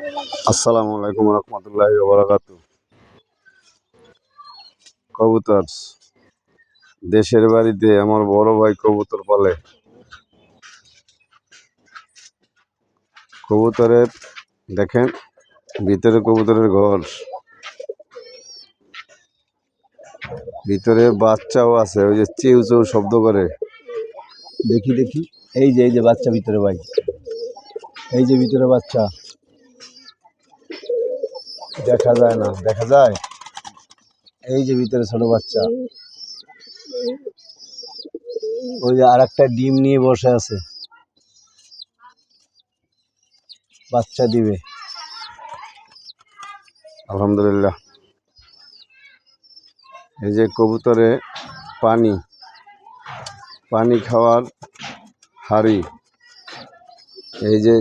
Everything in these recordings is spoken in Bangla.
আসসালামু আলাইকুম রহমতুল্লাহি ওয়া বারাকাতুহু। কবুতর, দেশের বাড়িতে আমার বড় ভাই কবুতর পালে। কবুতরের দেখেন ভিতরে কবুতরের ঘর, ভিতরে বাচ্চাও আছে। ওই যে চেউ চেউ শব্দ করে, দেখি দেখি। এই যে বাচ্চা ভিতরে ভাই, এই যে ভিতরে বাচ্চা দেখা যায় না, দেখা যায়। এই যে ভিতরে ছোট বাচ্চা, ওই যে আর একটা ডিম নিয়ে বসে আছে, বাচ্চা দিবে আলহামদুলিল্লাহ। এই যে কবুতরে পানি পানি খাওয়ার হাড়ি, এই যে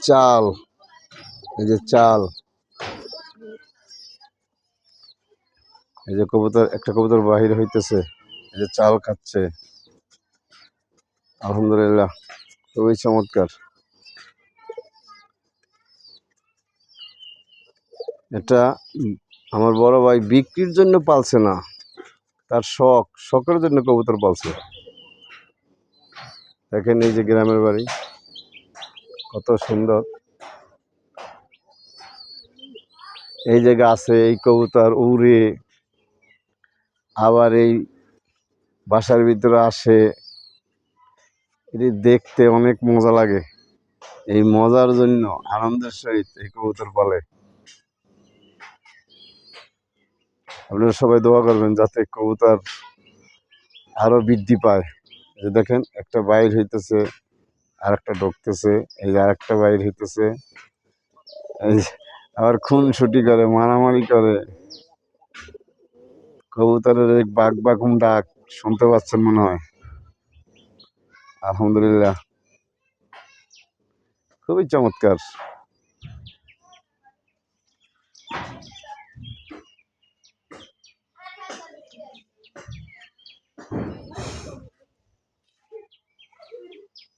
চাল, এই যে চাল, এই যে কবুতর, একটা কবুতর বাহির হইতেছে, এই যে চাল খাচ্ছে আলহামদুলিল্লাহ, খুবই চমৎকার। এটা আমার বড় ভাই বিক্রির জন্য পালছে না, তার শখের জন্য কবুতর পালছে। দেখেন এই যে গ্রামের বাড়ি কত সুন্দর। এই যে গাছে এই কবুতর উড়ে আবার এই বাসার ভিতরে আসে, এটি দেখতে অনেক মজা লাগে। এই মজার জন্য আনন্দের সহিত এই কবুতর পালে। আপনারা সবাই দোয়া করবেন যাতে কবুতর আরো বৃদ্ধি পায়। এই যে দেখেন একটা বাইর হইতেছে, আর একটা ঢুকতেছে, এই যে আর একটা বাইর হইতেছে, এই যে আবার খুনসুটি করে, মারামারি করে। কবুতরের এক বাঘ বাঘুম ডাক শুনতে পাচ্ছেন মনে হয়। আলহামদুলিল্লাহ, খুবই চমৎকার।